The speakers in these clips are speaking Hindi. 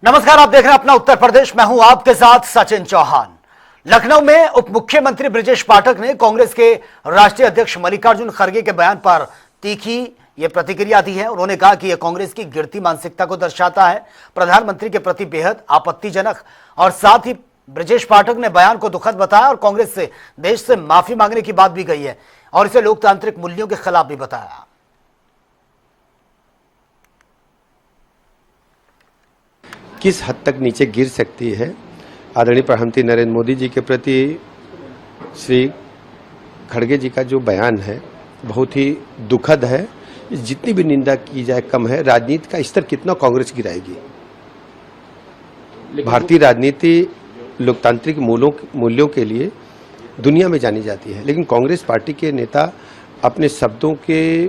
नमस्कार, आप देख रहे हैं अपना उत्तर प्रदेश। मैं हूं आपके साथ सचिन चौहान। लखनऊ में उप मुख्यमंत्री ब्रजेश पाठक ने कांग्रेस के राष्ट्रीय अध्यक्ष मल्लिकार्जुन खड़गे के बयान पर तीखी ये प्रतिक्रिया दी है। उन्होंने कहा कि यह कांग्रेस की गिरती मानसिकता को दर्शाता है, प्रधानमंत्री के प्रति बेहद आपत्तिजनक। और साथ ही ब्रजेश पाठक ने बयान को दुखद बताया और कांग्रेस से देश से माफी मांगने की बात भी कही है और इसे लोकतांत्रिक मूल्यों के खिलाफ भी बताया। किस हद तक नीचे गिर सकती है आदरणीय प्रधानमंत्री नरेंद्र मोदी जी के प्रति श्री खड़गे जी का जो बयान है बहुत ही दुखद है। जितनी भी निंदा की जाए कम है। राजनीति का स्तर कितना कांग्रेस गिराएगी। भारतीय राजनीति लोकतांत्रिक मूल्यों के लिए दुनिया में जानी जाती है, लेकिन कांग्रेस पार्टी के नेता अपने शब्दों के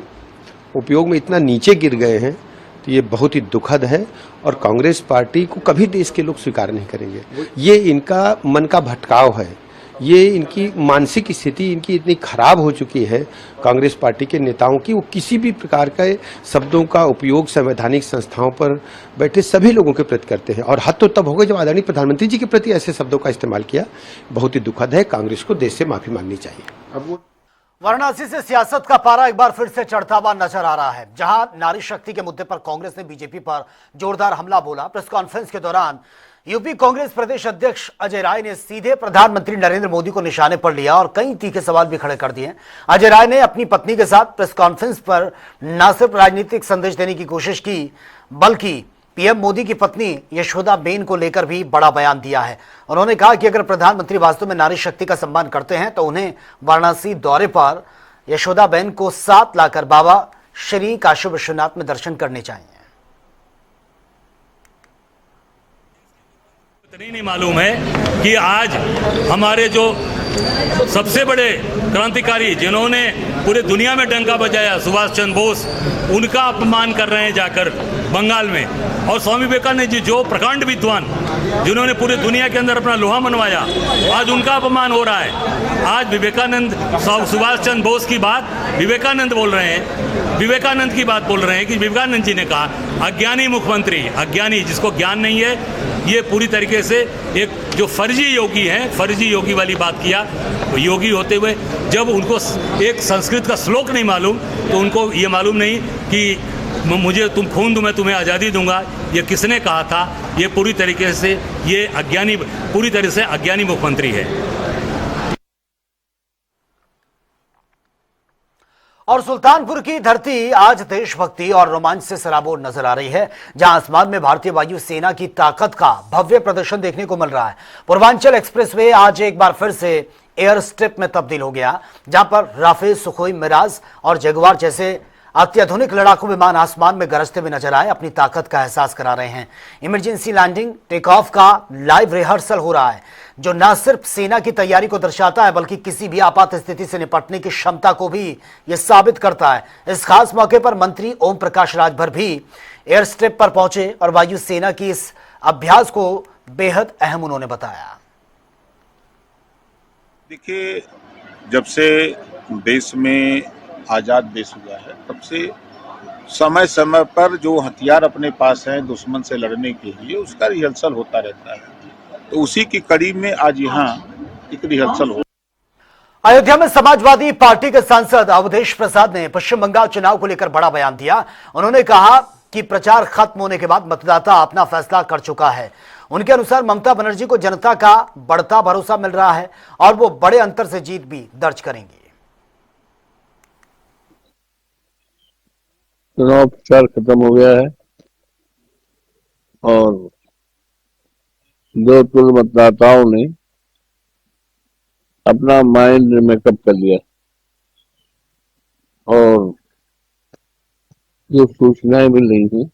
उपयोग में इतना नीचे गिर गए हैं तो ये बहुत ही दुखद है और कांग्रेस पार्टी को कभी देश के लोग स्वीकार नहीं करेंगे। ये इनका मन का भटकाव है, ये इनकी मानसिक स्थिति इनकी इतनी खराब हो चुकी है कांग्रेस पार्टी के नेताओं की। वो किसी भी प्रकार के शब्दों का उपयोग संवैधानिक संस्थाओं पर बैठे सभी लोगों के प्रति करते हैं और हद तो तब होगा जब आदरणीय प्रधानमंत्री जी के प्रति ऐसे शब्दों का इस्तेमाल किया। बहुत ही दुखद है। कांग्रेस को देश से माफी मांगनी चाहिए। वाराणसी से सियासत का पारा एक बार फिर से चढ़ता हुआ नजर आ रहा है, जहां नारी शक्ति के मुद्दे पर कांग्रेस ने बीजेपी पर जोरदार हमला बोला। प्रेस कॉन्फ्रेंस के दौरान यूपी कांग्रेस प्रदेश अध्यक्ष अजय राय ने सीधे प्रधानमंत्री नरेंद्र मोदी को निशाने पर लिया और कई तीखे सवाल भी खड़े कर दिए। अजय राय ने अपनी पत्नी के साथ प्रेस कॉन्फ्रेंस पर न सिर्फ राजनीतिक संदेश देने की कोशिश की, बल्कि पीएम मोदी की पत्नी यशोदा बेन को लेकर भी बड़ा बयान दिया है। उन्होंने कहा कि अगर प्रधानमंत्री वास्तव में नारी शक्ति का सम्मान करते हैं तो उन्हें वाराणसी दौरे पर यशोदा बेन को साथ लाकर बाबा श्री काशी विश्वनाथ में दर्शन करने चाहिए। इतनी नहीं मालूम है कि आज हमारे जो सबसे बड़े क्रांतिकारी जिन्होंने पूरे दुनिया में डंका बजाया, सुभाष चंद्र बोस, उनका अपमान कर रहे हैं जाकर बंगाल में। और स्वामी विवेकानंद जी जो प्रकांड विद्वान जिन्होंने पूरे दुनिया के अंदर अपना लोहा मनवाया, आज उनका अपमान हो रहा है। आज विवेकानंद, सुभाष चंद्र बोस की बात विवेकानंद बोल रहे हैं, विवेकानंद की बात बोल रहे हैं कि विवेकानंद जी ने कहा अज्ञानी मुख्यमंत्री, अज्ञानी जिसको ज्ञान नहीं है, ये पूरी तरीके से एक जो फर्जी योगी हैं, फर्जी योगी वाली बात किया। तो योगी होते हुए जब उनको एक संस्कृत का श्लोक नहीं मालूम तो उनको ये मालूम नहीं कि मुझे तुम खून दो मैं तुम्हें आज़ादी दूंगा, ये किसने कहा था। ये पूरी तरीके से ये अज्ञानी, पूरी तरह से अज्ञानी मुख्यमंत्री है। और सुल्तानपुर की धरती आज देशभक्ति और रोमांच से सराबोर नजर आ रही है, जहां आसमान में भारतीय वायु सेना की ताकत का भव्य प्रदर्शन देखने को मिल रहा है। पूर्वांचल एक्सप्रेसवे आज एक बार फिर से एयर स्ट्रिप में तब्दील हो गया, जहां पर राफेल, सुखोई, मिराज और जगुआर जैसे अत्याधुनिक लड़ाकू विमान आसमान में गरजते हुए नजर आए, अपनी ताकत का एहसास करा रहे हैं। इमरजेंसी लैंडिंग, टेक ऑफ का लाइव रिहर्सल हो रहा है, जो न सिर्फ सेना की तैयारी को दर्शाता है बल्कि किसी भी आपात स्थिति से निपटने की क्षमता को भी यह साबित करता है। इस खास मौके पर मंत्री ओम प्रकाश राजभर भी एयर स्ट्रिप पर पहुंचे और वायु सेना की इस अभ्यास को बेहद अहम उन्होंने बताया। देखिए, जब से देश में आजाद देश हुआ है तब से समय समय पर जो हथियार अपने पास हैं दुश्मन से लड़ने के लिए, उसका रिहर्सल होता रहता है। तो उसी की कड़ी में आज यहाँ एक रिहर्सल हो। अयोध्या में समाजवादी पार्टी के सांसद अवधेश प्रसाद ने पश्चिम बंगाल चुनाव को लेकर बड़ा बयान दिया। उन्होंने कहा कि प्रचार खत्म होने के बाद मतदाता अपना फैसला कर चुका है। उनके अनुसार ममता बनर्जी को जनता का बढ़ता भरोसा मिल रहा है और वो बड़े अंतर से जीत भी दर्ज करेंगे। चुनाव प्रचार खत्म हो गया है और जोधपुर मतदाताओं ने अपना माइंड मेकअप कर लिया और जो सूचनाएं मिल रही हैं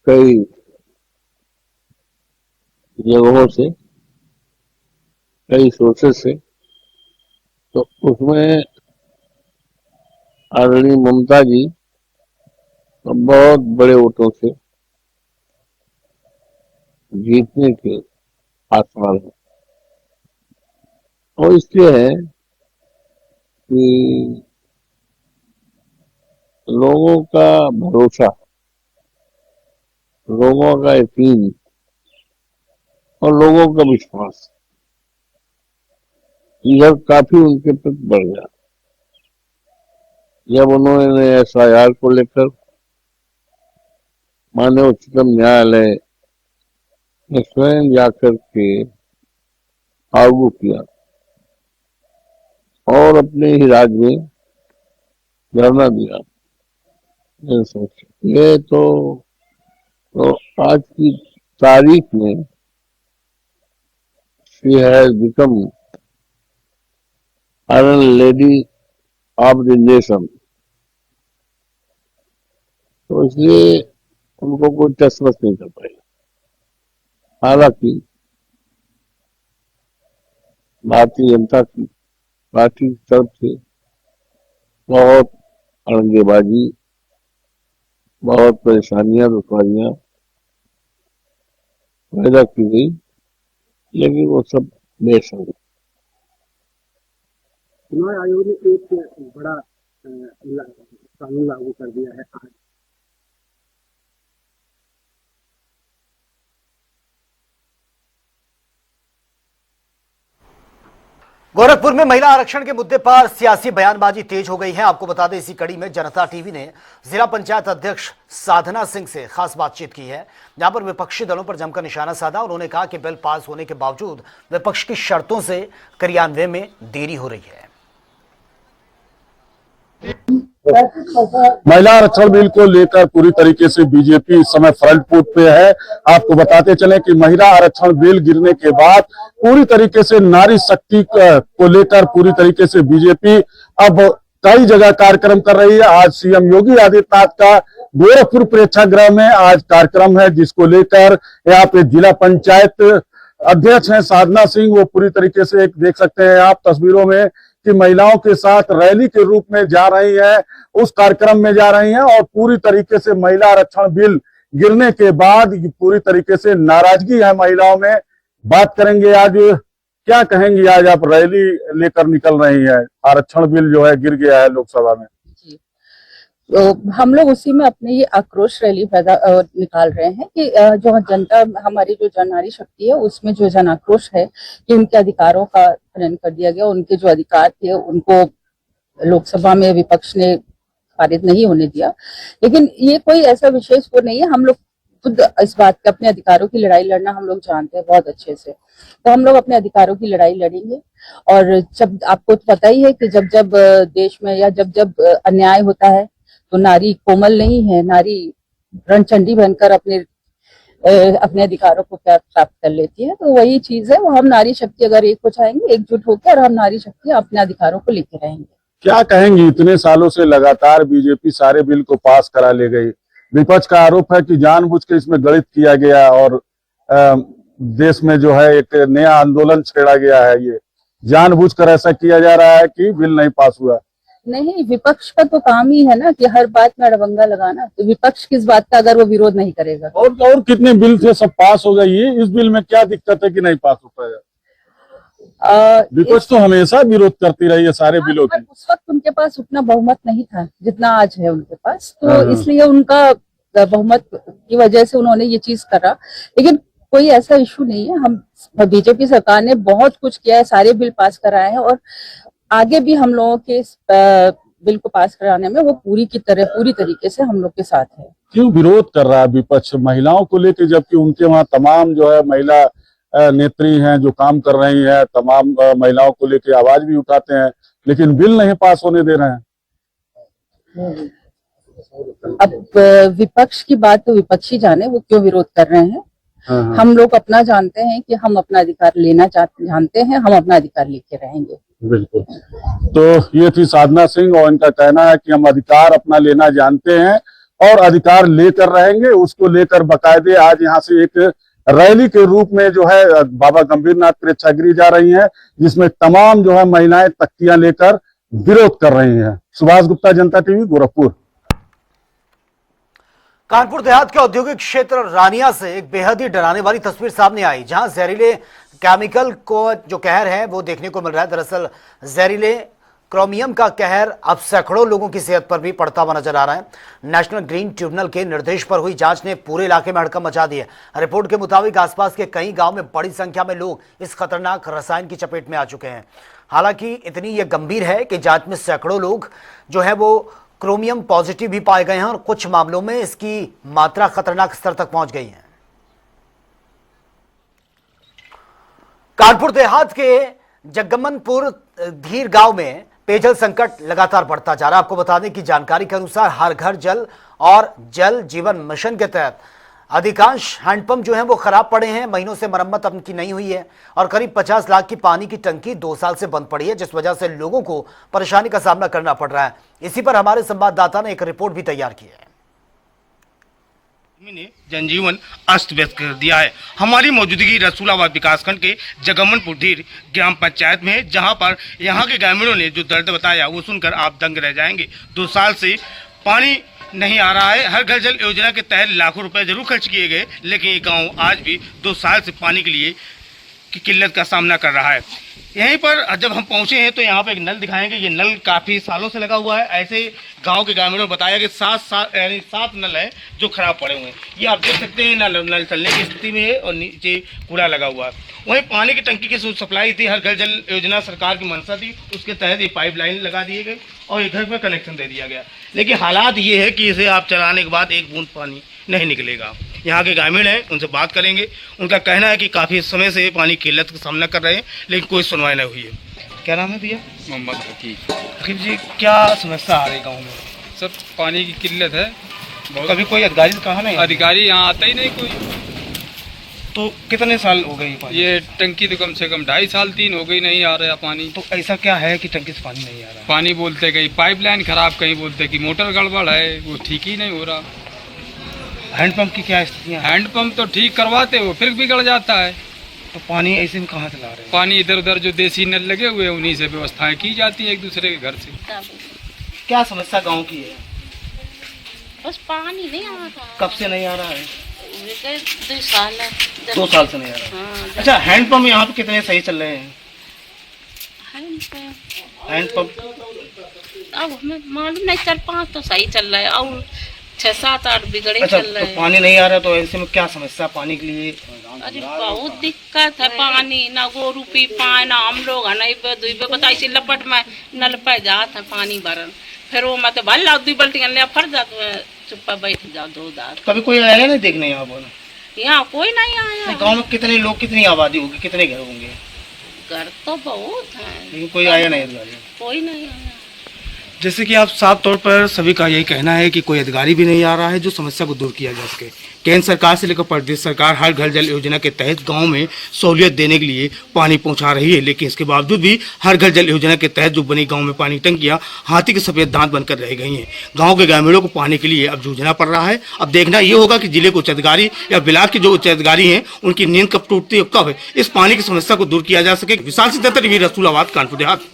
कई जगहों से, कई सोर्सेस से, तो उसमें आदरणीय ममता जी बहुत बड़े वोटों से जीतने के आसार है। और इसलिए है कि लोगों का भरोसा लोगों का यकीन और लोगों का विश्वास यह काफी उनके प्रति बढ़ गया जब उन्होंने एसआईआर को लेकर माननीय उच्चतम न्यायालय ने स्वयं जाकर के आगू किया और अपने ही राज्य में धरना दिया। ये तो आज की तारीख में she has become iron lady of the nation. तो इसलिए उनको कोई टसमस नहीं कर पाएगा। हालांकि भारतीय जनता की पार्टी की तरफ से बहुत अड़ंगेबाजी, बहुत परेशानियां, दुश्वारियां पैदा की गई, लेकिन वो सब बेसंग। चुनाव आयोग ने एक बड़ा कानून लागू कर दिया है आज। गोरखपुर में महिला आरक्षण के मुद्दे पर सियासी बयानबाजी तेज हो गई है। आपको बता दें, इसी कड़ी में जनता टीवी ने जिला पंचायत अध्यक्ष साधना सिंह से खास बातचीत की है, जहां पर विपक्षी दलों पर जमकर निशाना साधा। उन्होंने कहा कि बिल पास होने के बावजूद विपक्ष की शर्तों से क्रियान्वयन में देरी हो रही है। महिला आरक्षण बिल को लेकर पूरी तरीके से बीजेपी इस समय फ्रंट फुट पे है। आपको बताते चले कि महिला आरक्षण बिल गिरने के बाद पूरी तरीके से नारी शक्ति को लेकर पूरी तरीके से बीजेपी अब कई जगह कार्यक्रम कर रही है। आज सीएम योगी आदित्यनाथ का गोरखपुर प्रेक्षागृह में आज कार्यक्रम है, जिसको लेकर यहाँ पे जिला पंचायत अध्यक्ष हैं साधना सिंह। वो पूरी तरीके से एक देख सकते हैं आप तस्वीरों में कि महिलाओं के साथ रैली के रूप में जा रही है, उस कार्यक्रम में जा रही हैं और पूरी तरीके से महिला आरक्षण बिल गिरने के बाद पूरी तरीके से नाराजगी है महिलाओं में। बात करेंगे आज क्या कहेंगी, आज आप रैली लेकर निकल रही हैं, आरक्षण बिल जो है गिर गया है लोकसभा में। तो हम लोग उसी में अपनी ये आक्रोश रैली निकाल रहे हैं कि जो जनता, हमारी जो जन नारी शक्ति है, उसमें जो जन आक्रोश है कि उनके अधिकारों का हनन कर दिया गया। उनके जो अधिकार थे उनको लोकसभा में विपक्ष ने पारित नहीं होने दिया। लेकिन ये कोई ऐसा विशेष वो नहीं है, हम लोग खुद इस बात के अपने अधिकारों की लड़ाई लड़ना हम लोग जानते हैं बहुत अच्छे से। तो हम लोग अपने अधिकारों की लड़ाई लड़ेंगे। और जब आपको तो पता ही है कि जब जब देश में या जब जब अन्याय होता है तो नारी कोमल नहीं है, नारी रणचंडी बनकर अपने अधिकारों को प्राप्त कर लेती है। तो वही चीज है, वो हम नारी शक्ति अगर एक हो जाएंगे, एकजुट होकर, और हम नारी शक्ति अपने अधिकारों को लेके रहेंगे। क्या कहेंगी, इतने सालों से लगातार बीजेपी सारे बिल को पास करा ले गई, विपक्ष का आरोप है कि जानबूझ के इसमें गणित किया गया और देश में जो है एक नया आंदोलन छेड़ा गया है, ये जानबूझकर ऐसा किया जा रहा है कि बिल नहीं पास हुआ। नहीं, विपक्ष का तो काम ही है ना कि हर बात में अड़बंगा लगाना। तो विपक्ष किस बात का अगर वो विरोध नहीं करेगा। और कितने बिल थे, सब पास हो गए, ये इस बिल में क्या दिक्कत है कि नहीं पास हो पाएगा? विपक्ष तो हमेशा विरोध करती रही है सारे बिलों की। उस वक्त उनके पास उतना बहुमत नहीं था जितना आज है उनके पास, तो इसलिए उनका बहुमत की वजह से उन्होंने ये चीज करा। लेकिन कोई ऐसा इशू नहीं है। हम बीजेपी सरकार ने बहुत कुछ किया है, सारे बिल पास कराए हैं और आगे भी हम लोगों के बिल को पास कराने में वो पूरी तरीके से हम लोग के साथ है। क्यों विरोध कर रहा है विपक्ष महिलाओं को लेकर, जबकि उनके वहाँ तमाम जो है महिला नेत्री हैं जो काम कर रही हैं, तमाम महिलाओं को लेकर आवाज भी उठाते हैं, लेकिन बिल नहीं पास होने दे रहे हैं। अब विपक्ष की बात तो विपक्षी जाने वो क्यों विरोध कर रहे हैं। हम लोग अपना जानते हैं कि हम अपना अधिकार लेना जानते हैं, हम अपना अधिकार लेके रहेंगे। बिल्कुल। तो ये थी साधना सिंह और इनका कहना है कि हम अधिकार अपना लेना जानते हैं और अधिकार लेकर रहेंगे। उसको लेकर बाकायदे आज यहाँ से एक रैली के रूप में जो है बाबा गंभीरनाथ प्रेक्षागृह जा रही हैं, जिसमें तमाम जो है महिलाएं तख्तियां लेकर विरोध कर रही हैं। सुभाष गुप्ता, जनता टीवी, गोरखपुर। कानपुर देहात के औद्योगिक क्षेत्र रानिया से एक बेहद ही डराने वाली तस्वीर सामने आई, जहां जहरीले केमिकल को जो कहर है वो देखने को मिल रहा है। दरअसल जहरीले क्रोमियम का कहर अब सैकड़ों लोगों की सेहत पर भी पड़ता हुआ नजर आ रहा है। नेशनल ग्रीन ट्रिब्यूनल के निर्देश पर हुई जांच ने पूरे इलाके में हड़कंप मचा दी है। रिपोर्ट के मुताबिक आसपास के कई गांव में बड़ी संख्या में लोग इस खतरनाक रसायन की चपेट में आ चुके हैं। हालांकि इतनी यह गंभीर है कि जांच में सैकड़ों लोग जो है वो क्रोमियम पॉजिटिव भी पाए गए हैं और कुछ मामलों में इसकी मात्रा खतरनाक स्तर तक पहुंच गई है। कानपुर देहात के जगमनपुर धीर गांव में पेयजल संकट लगातार बढ़ता जा रहा है। आपको बता दें कि जानकारी के अनुसार हर घर जल और जल जीवन मिशन के तहत अधिकांश हैंडपंप जो हैं वो खराब पड़े हैं, महीनों से मरम्मत उनकी नहीं हुई है और करीब 50 लाख की पानी की टंकी 2 साल से बंद पड़ी है, जिस वजह से लोगों को परेशानी का सामना करना पड़ रहा है। इसी पर हमारे संवाददाता ने एक रिपोर्ट भी तैयार की है। ने जनजीवन अस्त व्यस्त कर दिया है। हमारी मौजूदगी रसूलाबाद विकासखंड के जगमनपुर धीर ग्राम पंचायत में है, जहां पर यहां के ग्रामीणों ने जो दर्द बताया वो सुनकर आप दंग रह जाएंगे। 2 साल से पानी नहीं आ रहा है। हर घर जल योजना के तहत लाखों रुपए जरूर खर्च किए गए, लेकिन ये गांव आज भी 2 साल से पानी के लिए की किल्लत का सामना कर रहा है। यहीं पर जब हम पहुंचे हैं तो यहाँ पे एक नल दिखाएंगे। ये नल काफी सालों से लगा हुआ है। ऐसे गांव के ग्रामीणों ने बताया कि 7 नल है जो खराब पड़े हुए हैं। ये आप देख सकते हैं, नल चलने की स्थिति में है और नीचे कूड़ा लगा हुआ है। वहीं पानी की टंकी की सप्लाई थी, हर घर जल योजना सरकार की मंशा थी, उसके तहत ये पाइपलाइन लगा दिए गए और ये घर में कनेक्शन दे दिया गया। लेकिन हालात ये है कि इसे आप चलाने के बाद एक बूंद पानी नहीं निकलेगा। यहाँ के ग्रामीण हैं, उनसे बात करेंगे। उनका कहना है कि काफ़ी समय से पानी की किल्लत का सामना कर रहे हैं, लेकिन कोई सुनवाई नहीं हुई है। क्या नाम है भैया? मोहम्मद हकीम। हकीम जी, क्या समस्या आ रही गाँव में? सब पानी की किल्लत है। कभी कोई अधिकारी से कहा नहीं? अधिकारी यहाँ आता ही नहीं कोई। तो कितने साल हो गए ये टंकी तो कम से कम 2.5 साल 3 हो गई, नहीं आ रहा पानी। तो ऐसा क्या है कि टंकी से पानी नहीं आ रहा? पानी बोलते कहीं पाइपलाइन खराब, कहीं बोलते कि मोटर गड़बड़ है, वो ठीक ही नहीं हो रहा। हैंडपंप की क्या स्थिति है? हैंडपंप तो ठीक करवाते हो फिर बिगड़ जाता है। तो पानी ऐसे में कहाँ से ला रहे हैं? पानी इधर उधर जो देसी नल लगे हुए हैं उन्हीं से व्यवस्थाएं की जाती है एक दूसरे के घर से। क्या समस्या गाँव की है? बस पानी नहीं आ रहा। कब से नहीं आ रहा है? 2 साल है। 2 साल से नहीं आ रहा। हाँ, अच्छा, हैंडपंप यहाँ पे कितने सही चल रहे हैं? हैंडपंप अब हमें मालूम नहीं, 4-5 तो सही चल रहा है और 6-7-8 बिगड़े अच्छा, चल रहे हैं। तो पानी नहीं आ रहा तो ऐसे में क्या समस्या पानी के लिए? अरे बहुत दिक्कत है, पानी ना गोरू पी पाए ना हम लोग है नहीं पे बताई से लपट में नल पे जात है पानी भरन, फिर वो मत भल लाओ 2 बाल्टी ले फर जात चुप्पा बैठ जाओ 2 दार। कभी कोई आया नहीं देखने यहाँ पर? यहाँ कोई नहीं आया। गांव में कितने लोग, कितनी आबादी होगी, कितने घर होंगे? घर तो बहुत है, लेकिन कोई आया नहीं अधिकारी? कोई नहीं आया। जैसे कि आप साफ तौर पर सभी का यही कहना है कि कोई अधिकारी भी नहीं आ रहा है जो समस्या को दूर किया जा सके। केंद्र सरकार से लेकर प्रदेश सरकार हर घर जल योजना के तहत गांव में सहूलियत देने के लिए पानी पहुंचा रही है, लेकिन इसके बावजूद भी हर घर जल योजना के तहत जो बनी गांव में पानी टंकियां हाथी के सफेद दांत बनकर रह गई हैं। गांव के ग्रामीणों को पानी के लिए अब जूझना पड़ रहा है। अब देखना ये होगा कि जिले के उच्च अधिकारी या ब्लॉक के जो उच्च अधिकारी हैं उनकी नींद कब टूटती है, कब इस पानी की समस्या को दूर किया जा सके। विशाल सिद्धार्थ, रसूलाबाद, कानपुर देहात।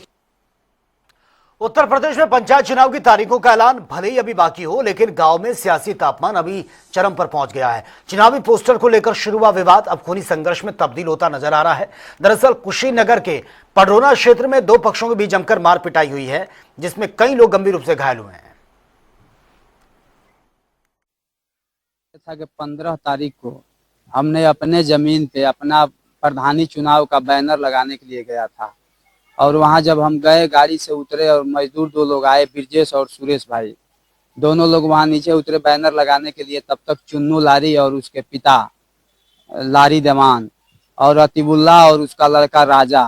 उत्तर प्रदेश में पंचायत चुनाव की तारीखों का ऐलान भले ही अभी बाकी हो, लेकिन गांव में सियासी तापमान अभी चरम पर पहुंच गया है। चुनावी पोस्टर को लेकर शुरू हुआ विवाद अब खूनी संघर्ष में तब्दील होता नजर आ रहा है। दरअसल कुशीनगर के पडरौना क्षेत्र में 2 पक्षों के बीच जमकर मार पिटाई हुई है, जिसमें कई लोग गंभीर रूप से घायल हुए हैं। 15 तारीख को हमने अपने जमीन पे अपना प्रधानी चुनाव का बैनर लगाने के लिए गया था और वहां जब हम गए, गाड़ी से उतरे और मजदूर 2 लोग आए, ब्रजेश और सुरेश भाई, दोनों लोग वहां नीचे उतरे बैनर लगाने के लिए। तब तक चुन्नू लारी और उसके पिता लारी देवान और अतीबुल्ला और उसका लड़का राजा,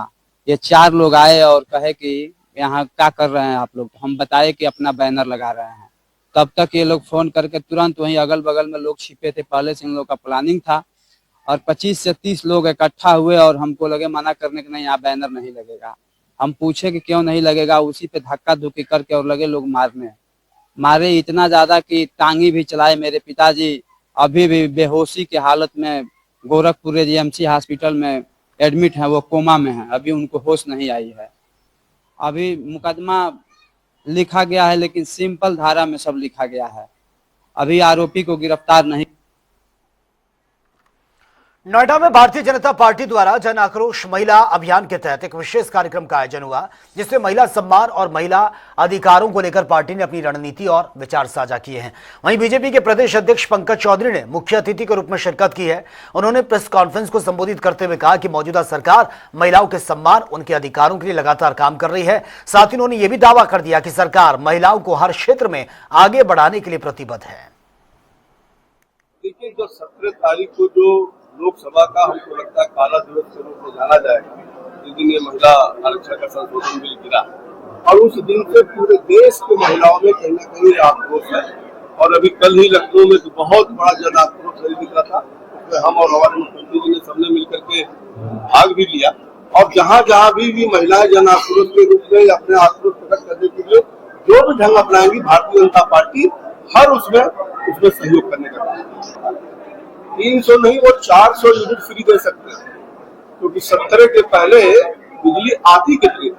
ये 4 लोग आए और कहे कि यहाँ क्या कर रहे हैं आप लोग। हम बताए कि अपना बैनर लगा रहे हैं। तब तक ये लोग फोन करके तुरंत वहीं अगल बगल में लोग छिपे थे, पहले से इन लोग का प्लानिंग था और 25 से 30 लोग इकट्ठा हुए और हमको लगे मना करने के नहीं, यहाँ बैनर नहीं लगेगा। हम पूछे कि क्यों नहीं लगेगा, उसी पे धक्का धुक्की करके और लगे लोग मारने। मारे इतना ज्यादा कि टांगी भी चलाए। मेरे पिताजी अभी भी बेहोशी की हालत में गोरखपुर जीएमसी हॉस्पिटल में एडमिट है, वो कोमा में है, अभी उनको होश नहीं आई है। अभी मुकदमा लिखा गया है लेकिन सिंपल धारा में सब लिखा गया है, अभी आरोपी को गिरफ्तार नहीं। नोएडा में भारतीय जनता पार्टी द्वारा जन आक्रोश महिला अभियान के तहत एक विशेष कार्यक्रम का आयोजन हुआ, जिसमें महिला सम्मान और महिला अधिकारों को लेकर पार्टी ने अपनी रणनीति और विचार साझा किए हैं। वहीं बीजेपी के प्रदेश अध्यक्ष पंकज चौधरी ने मुख्य अतिथि के रूप में शिरकत की है। उन्होंने प्रेस कॉन्फ्रेंस को संबोधित करते हुए कहा कि मौजूदा सरकार महिलाओं के सम्मान, उनके अधिकारों के लिए लगातार काम कर रही है। साथ ही उन्होंने ये भी दावा कर दिया कि सरकार महिलाओं को हर क्षेत्र में आगे बढ़ाने के लिए प्रतिबद्ध है। देखिए, जो 17 तारीख को जो लोकसभा का हमको लगता है काला दिवस के रूप में जाना जाएगा, जिस दिन ये महिला आरक्षण का संशोधन बिल गिरा, और उस दिन से पूरे देश की महिलाओं में कहीं न कहीं आक्रोश है। और अभी कल ही लखनऊ में बहुत बड़ा जन आक्रोश रैली निकला था, उसमें हम और हमारे मुख्यमंत्री जी ने सबने मिलकर के भाग भी लिया। और जहाँ जहाँ भी महिलाएं जन आक्रोश के रूप में अपने आक्रोश प्रकट करने के लिए जो भी ढंग अपनाएंगी, भारतीय जनता पार्टी हर उसमें सहयोग करने का 300 नहीं वो 400 यूनिट फ्री दे सकते हैं, क्योंकि 17 के पहले बिजली आती कितनी थी,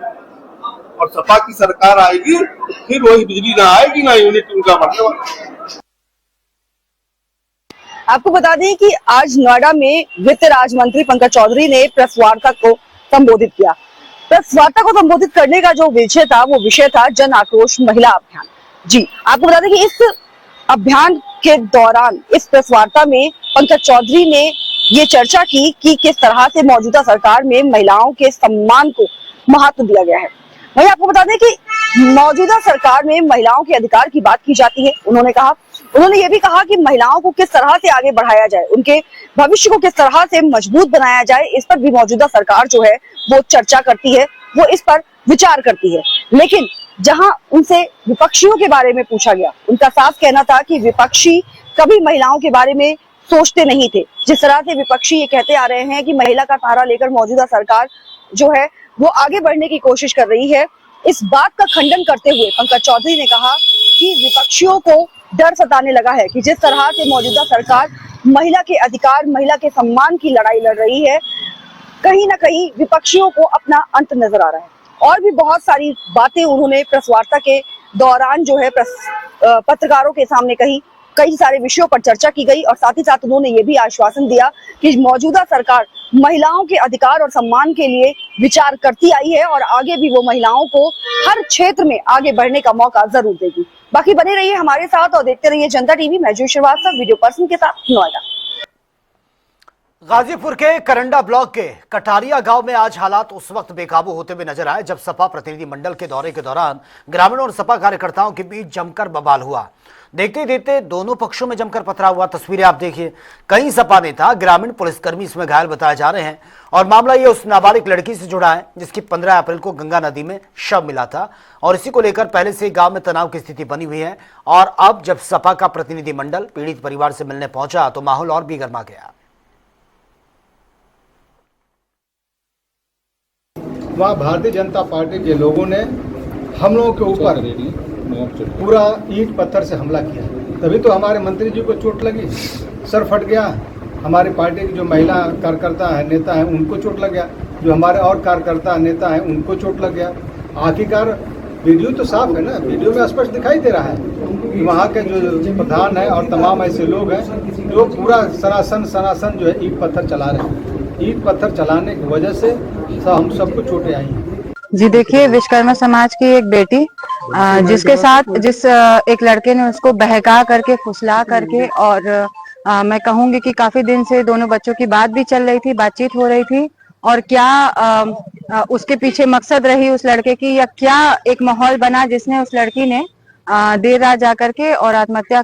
और सपा की सरकार आएगी तो फिर वही बिजली ना आएगी ना यूनिट उनका बढ़ने वाला। आपको बता दें कि आज नोएडा में वित्त राज्य मंत्री पंकज चौधरी ने प्रेस वार्ता को संबोधित किया। प्रेस वार्ता को संबोधित करने का जो विषय था वो विषय था जन आक्रोश महिला अभियान। जी, आपको बता दें कि इस अभियान के दौरान इस प्रेस वार्ता में पंकज चौधरी ने ये चर्चा की कि किस तरह से मौजूदा सरकार में महिलाओं के सम्मान को महत्व दिया गया है। वहीं आपको बता दें कि मौजूदा सरकार में महिलाओं के अधिकार की बात की जाती है। उन्होंने ये भी कहा कि महिलाओं को किस तरह से आगे बढ़ाया जाए, उनके भविष्य को किस तरह से मजबूत बनाया जाए, इस पर भी मौजूदा सरकार जो है वो चर्चा करती है, वो इस पर विचार करती है। लेकिन जहां उनसे विपक्षियों के बारे में पूछा गया, उनका साफ कहना था कि विपक्षी कभी महिलाओं के बारे में सोचते नहीं थे। जिस तरह से विपक्षी ये कहते आ रहे हैं कि महिला का सहारा लेकर मौजूदा सरकार जो है वो आगे बढ़ने की कोशिश कर रही है, इस बात का खंडन करते हुए पंकज चौधरी ने कहा कि विपक्षियों को डर सताने लगा है कि जिस तरह से मौजूदा सरकार महिला के अधिकार, महिला के सम्मान की लड़ाई लड़ रही है, कहीं ना कहीं विपक्षियों को अपना अंत नजर आ रहा है। और भी बहुत सारी बातें उन्होंने प्रेस वार्ता के दौरान जो है पत्रकारों के सामने कही। कई सारे विषयों पर चर्चा की गई और साथ ही साथ उन्होंने ये भी आश्वासन दिया कि मौजूदा सरकार महिलाओं के अधिकार और सम्मान के लिए विचार करती आई है और आगे भी वो महिलाओं को हर क्षेत्र में आगे बढ़ने का मौका जरूर देगी। बाकी बने रहिए हमारे साथ और देखते रहिए जनता टीवी। मैं जूही श्रीवास्तव, वीडियो पर्सन के साथ, नोएडा। गाजीपुर के करंडा ब्लॉक के कटारिया गांव में आज हालात उस वक्त बेकाबू होते हुए नजर आए जब सपा प्रतिनिधि मंडल के दौरे के दौरान ग्रामीणों और सपा कार्यकर्ताओं के बीच जमकर बवाल हुआ। देखते ही देखते दोनों पक्षों में जमकर पथराव हुआ। तस्वीरें आप देखिए, कई सपा नेता, ग्रामीण, पुलिसकर्मी इसमें घायल बताए जा रहे हैं। और मामला ये उस नाबालिग लड़की से जुड़ा है जिसकी 15 अप्रैल को गंगा नदी में शव मिला था और इसी को लेकर पहले से गांव में तनाव की स्थिति बनी हुई है। और अब जब सपा का प्रतिनिधि मंडल पीड़ित परिवार से मिलने पहुंचा तो माहौल और भी गर्मा गया। वहाँ भारतीय जनता पार्टी के लोगों ने हम लोगों के ऊपर पूरा ईंट पत्थर से हमला किया, तभी तो हमारे मंत्री जी को चोट लगी, सर फट गया। हमारे पार्टी की जो महिला कार्यकर्ता है, नेता है, उनको चोट लग गया। जो हमारे और कार्यकर्ता नेता है उनको चोट लग गया। आखिरकार वीडियो तो साफ है ना, वीडियो में स्पष्ट दिखाई दे रहा है कि वहाँ के जो प्रधान है और तमाम ऐसे लोग हैं जो पूरा सनासन जो है ईंट पत्थर चला रहे हैं। ईंट पत्थर चलाने की वजह से हम सबको चोटें आई हैं। जी देखिए, विश्वकर्मा समाज की एक बेटी जिसके साथ एक लड़के ने उसको बहका करके, फुसला करके, और मैं कहूंगी कि काफी दिन से दोनों बच्चों की बात भी चल रही थी, बातचीत हो रही थी। और क्या उसके पीछे मकसद रही उस लड़के की, या क्या एक माहौल बना जिसने उस लड़की ने देर रात जाकर के और आत्महत्या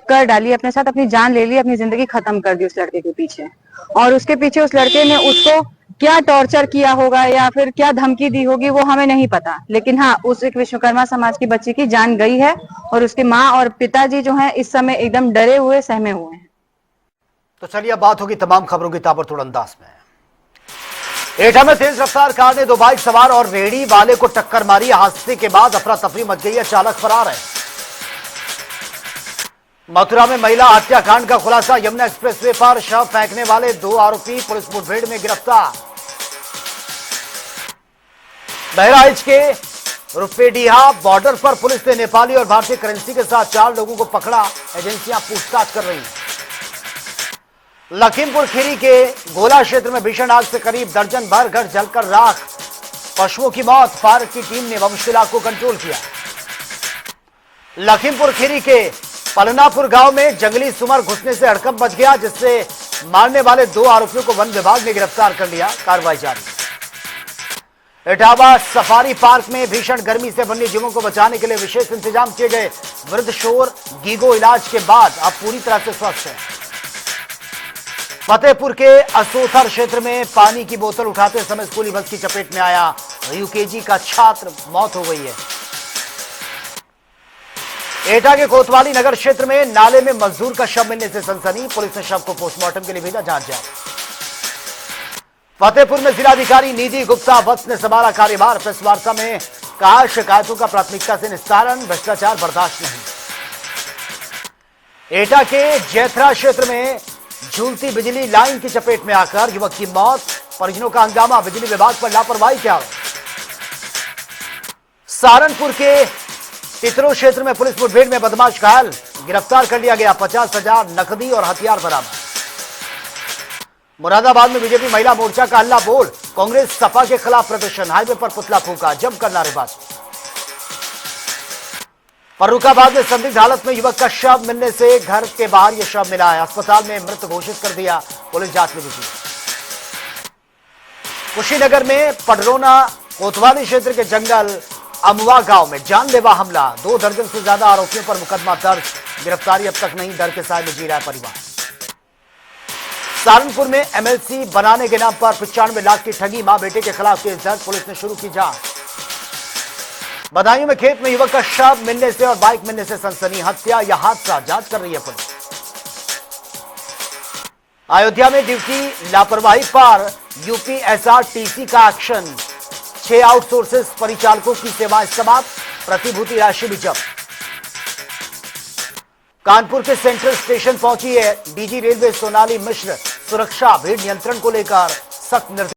कर डाली, अपने साथ अपनी जान ले ली, अपनी जिंदगी खत्म कर दी उस लड़के के पीछे। और उसके पीछे उस लड़के ने उसको क्या टॉर्चर किया होगा या फिर क्या धमकी दी होगी वो हमें नहीं पता, लेकिन हाँ, उस एक विश्वकर्मा समाज की बच्ची की जान गई है और उसके माँ और पिताजी जो हैं इस समय एकदम डरे हुए, सहमे हुए हैं। तो चलिए अब बात होगी तमाम खबरों की ताबड़तोड़ अंदाज में। एटा में तेज रफ्तार कार ने 2 बाइक सवार और रेहड़ी वाले को टक्कर मारी। हादसे के बाद अफरा तफरी मच गई है, चालक फरार है। मथुरा में महिला हत्याकांड का खुलासा, यमुना एक्सप्रेसवे पर शव फेंकने वाले 2 आरोपी पुलिस मुठभेड़ में गिरफ्तार। बहराइच के रुपेडीहा बॉर्डर पर पुलिस ने नेपाली और भारतीय करेंसी के साथ 4 लोगों को पकड़ा। एजेंसियां पूछताछ कर रही हैं। लखीमपुर खीरी के गोला क्षेत्र में भीषण आग से करीब दर्जन भर घर जलकर राख, पशुओं की मौत। फायर की टीम ने मुश्किल आग को कंट्रोल किया। लखीमपुर खीरी के पलनापुर गांव में जंगली सुअर घुसने से हड़कंप मच गया, जिससे मारने वाले 2 आरोपियों को वन विभाग ने गिरफ्तार कर लिया। कार्रवाई जारी। इटावा सफारी पार्क में भीषण गर्मी से वन्य जीवों को बचाने के लिए विशेष इंतजाम किए गए। वृद्ध शोर गीगो इलाज के बाद अब पूरी तरह से स्वस्थ है। फतेहपुर के असोथर क्षेत्र में पानी की बोतल उठाते समय स्कूली बस की चपेट में आया यूकेजी का छात्र, मौत हो गई है। एटा के कोतवाली नगर क्षेत्र में नाले में मजदूर का शव मिलने से सनसनी, पुलिस ने शव को पोस्टमार्टम के लिए भेजा, जांच जारी। फतेहपुर में जिलाधिकारी निधि गुप्ता वत्स ने संभाला कार्यभार। प्रेस वार्ता में कहा, शिकायतों का प्राथमिकता से निस्तारण, भ्रष्टाचार बर्दाश्त नहीं। एटा के जैथरा क्षेत्र में झूलती बिजली लाइन की चपेट में आकर युवक की मौत, परिजनों का हंगामा, बिजली विभाग पर लापरवाही क्या। सहारनपुर के तितरो क्षेत्र में पुलिस मुठभेड़ में बदमाश घायल, गिरफ्तार कर लिया गया। 50,000 नकदी और हथियार बरामद। मुरादाबाद में बीजेपी महिला मोर्चा का हल्ला बोल, कांग्रेस सपा के खिलाफ प्रदर्शन, हाईवे पर पुतला फूंका, जमकर नारेबाजी। फर्रुखाबाद में संदिग्ध हालत में युवक का शव मिलने से घर के बाहर यह शव मिला है। अस्पताल में मृत घोषित कर दिया, पुलिस जांच में जुटी। कुशीनगर में पडरोना कोतवाली क्षेत्र के जंगल अमुआ गांव में जानलेवा हमला, 2 दर्जन से ज्यादा आरोपियों पर मुकदमा दर्ज, गिरफ्तारी अब तक नहीं, डर के साए में जी रहा है परिवार। सहारनपुर में एमएलसी बनाने के नाम पर 95 लाख की ठगी, मां बेटे के खिलाफ केस दर्ज, पुलिस ने शुरू की जांच। बदायूं में खेत में युवक का शव मिलने से और बाइक मिलने से सनसनी, हत्या या हादसा, जांच कर रही है पुलिस। अयोध्या में ड्यूटी लापरवाही पर यूपीएसआरटीसी का एक्शन, 6 आउटसोर्सेस परिचालकों की सेवाएं समाप्त, प्रतिभूति राशि भी जब्त। कानपुर के सेंट्रल स्टेशन पहुंची है डीजी रेलवे सोनाली मिश्र, सुरक्षा भीड़ नियंत्रण को लेकर सख्त निर्देश।